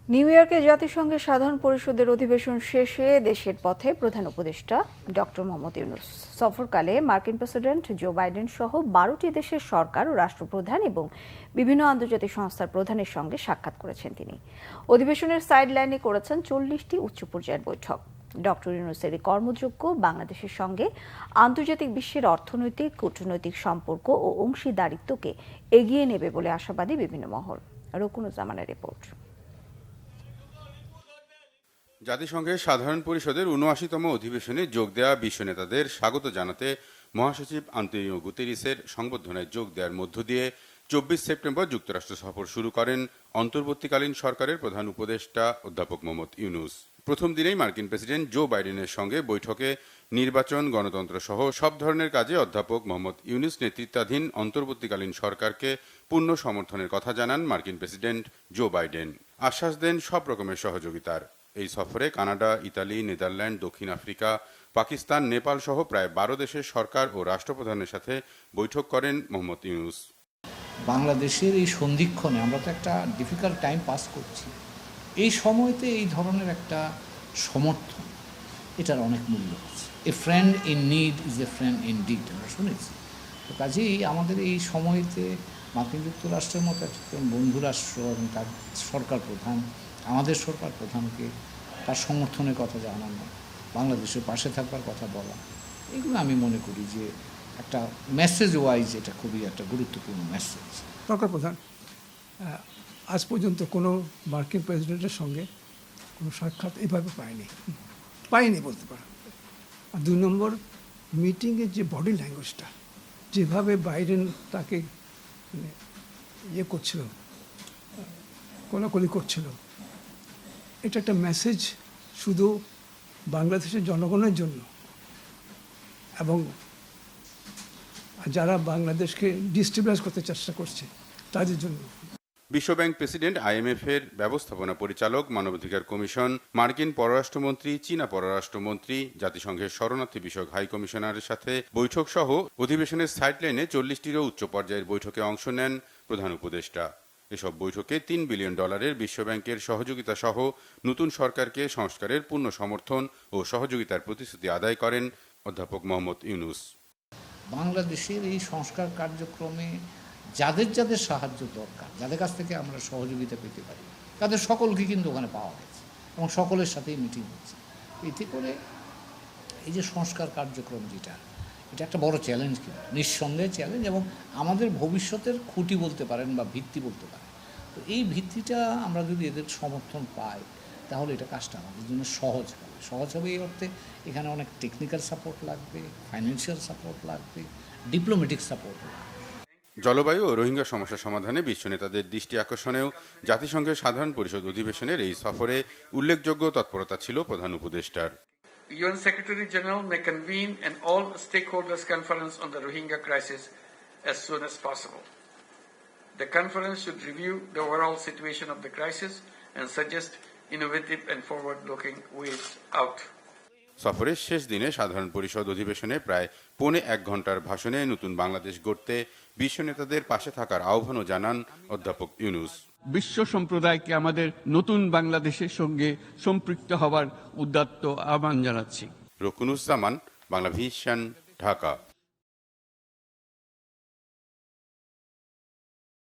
New ইয়র্কে জাতিসংঘের সাধারণ পরিষদের অধিবেশন শেষে দেশের পথে প্রধান উপদেষ্টা ডক্টর মোহাম্মদ ইউনূস। সফরকালে মার্কিন প্রেসিডেন্ট জো বাইডেন সহ 12টি দেশের সরকার ও রাষ্ট্রপ্রধান এবং বিভিন্ন আন্তর্জাতিক সংস্থার প্রধানের সঙ্গে সাক্ষাৎ করেছেন তিনি। অধিবেশনের সাইডলাইনে করেছেন 40টি উচ্চ পর্যায়ের বৈঠক। ডক্টর ইউনূসের এই কর্মযোগ্য বাংলাদেশের সঙ্গে আন্তর্জাতিক বিশ্বের অর্থনৈতিক, কূটনৈতিক সম্পর্ক ও অংশীদারিত্বকে এগিয়ে নেবে বলে আশাবাদী বিভিন্ন মহল। রকুনুজ্জামানের রিপোর্ট। জাতিসংঘের সাধারণ পরিষদের ৭৯তম অধিবেশনে যোগ দেওয়া বিশ্ব নেতাদের স্বাগত জানাতে মহাসচিব আন্তোনিও গুতেরিসের সংবর্ধনায় যোগ দেওয়ার মধ্য দিয়ে ২৪ সেপ্টেম্বর যুক্তরাষ্ট্র সফর শুরু করেন অন্তর্বর্তীকালীন সরকারের প্রধান উপদেষ্টা অধ্যাপক মোহাম্মদ ইউনূস। প্রথম দিনেই মার্কিন প্রেসিডেন্ট জো বাইডেনের সঙ্গে বৈঠকে নির্বাচন, গণতন্ত্র সহ সব ধরনের কাজে অধ্যাপক মোহাম্মদ ইউনূস নেতৃত্বাধীন অন্তর্বর্তীকালীন সরকারকে পূর্ণ সমর্থনের কথা জানান মার্কিন প্রেসিডেন্ট জো বাইডেন। আশ্বাস দেন সব রকমের সহযোগিতার। এই সফরে কানাডা, ইতালি, নেদারল্যান্ড, দক্ষিণ আফ্রিকা, পাকিস্তান, নেপাল সহ প্রায় ১২ দেশের সরকার ও রাষ্ট্রপ্রধানের সাথে বৈঠক করেন মোহাম্মদ ইউনূস। বাংলাদেশের এই সন্ধিক্ষণে আমরা তো একটা ডিফিকাল্ট টাইম পাস করছি। এই সময়তে এই ধরনের একটা সমর্থন, এটার অনেক মূল্য আছে। A friend in need is a friend in deed, আমরা শুনেছি। তো কাজেই আমাদের এই সময়তে মার্কিন যুক্তরাষ্ট্রের মতো একটা বন্ধুরাষ্ট্র এবং তার সরকার প্রধান, আমাদের সরকার প্রধানকে তার সমর্থনের কথা জানানো, বাংলাদেশের পাশে থাকবার কথা বলা, এগুলো আমি মনে করি যে একটা মেসেজ ওয়াইজ এটা খুবই একটা গুরুত্বপূর্ণ মেসেজ। সরকার প্রধান আজ পর্যন্ত কোনো মার্কিন প্রেসিডেন্টের সঙ্গে কোনো সাক্ষাৎ এভাবে পায়নি বলতে পারেন। আর ২ নম্বর, মিটিংয়ের যে বডি ল্যাঙ্গুয়েজটা, যেভাবে বাইডেন তাকে করছিল, কোলাকুলি করছিল, এটা একটা মেসেজ শুধু বাংলাদেশের জনগণের জন্য এবং যারা বাংলাদেশকে ডিস্টেবিলাইজ করতে চেষ্টা করছে তাদের জন্য। বিশ্বব্যাংক প্রেসিডেন্ট, IMF এর ব্যবস্থাপনা পরিচালক, মানবাধিকার কমিশন, মার্কিন পররাষ্ট্রমন্ত্রী, চীনা পররাষ্ট্রমন্ত্রী, জাতিসংঘের শরণার্থী বিষয়ক হাই কমিশনারের সাথে বৈঠক সহ অধিবেশনের সাইডলাইনে 40টিরও উচ্চ পর্যায়ের বৈঠকে অংশ নেন প্রধান উপদেষ্টা। এসব বৈঠকে $3 বিলিয়ন বিশ্বব্যাংকের সহযোগিতা সহ নতুন সরকারকে সংস্কারের পূর্ণ সমর্থন ও সহযোগিতার প্রতিশ্রুতি আদায় করেন অধ্যাপক মোহাম্মদ ইউনূস। বাংলাদেশের এই সংস্কার কার্যক্রমে যাদের যাদের সাহায্য দরকার, যাদের কাছ থেকে আমরা সহযোগিতা পেতে পারি, তাদের সকলকে কিন্তু ওখানে পাওয়া গেছে এবং সকলের সাথেই মিটিং হচ্ছে। এতে করে এই যে সংস্কার কার্যক্রম যেটা, এটা একটা বড় চ্যালেঞ্জ, কিন্তু নিঃসন্দেহে চ্যালেঞ্জ, এবং আমাদের ভবিষ্যতের খুঁটি বলতে পারেন বা ভিত্তি বলতে পারেন। তো এই ভিত্তিটা আমরা যদি এদের সমর্থন পাই, তাহলে এটা কাজটা আমাদের জন্য সহজ হবে। এই অর্থে এখানে অনেক টেকনিক্যাল সাপোর্ট লাগবে, ফাইন্যান্সিয়াল সাপোর্ট লাগবে, ডিপ্লোম্যাটিক সাপোর্ট লাগবে। জলবায়ু ও রোহিঙ্গা সমস্যা সমাধানে বিশ্ব নেতাদের দৃষ্টি আকর্ষণেও জাতিসংঘের সাধারণ পরিষদ অধিবেশনের এই সফরে উল্লেখযোগ্য তৎপরতা ছিল প্রধান উপদেষ্টার। UN Secretary General may convene an all-stakeholders conference on the Rohingya crisis as soon as possible. The conference should review the overall situation of the crisis and suggest innovative and forward-looking ways out. সফরের শেষ দিনে সাধারণ পরিষদ অধিবেশনে প্রায় 1.5 ঘন্টার ভাষণে নতুন বাংলাদেশ গড়তে বিশ্ব নেতাদের পাশে থাকার আহ্বানও জানান অধ্যাপক ইউনূস। বিশ্ব সম্প্রদায়কে আমাদের নতুন বাংলাদেশের সঙ্গে সম্পৃক্ত হওয়ার উদাত্ত আহ্বান জানাচ্ছি। রকুনুজ্জামান, বাংলাভিশন, ঢাকা।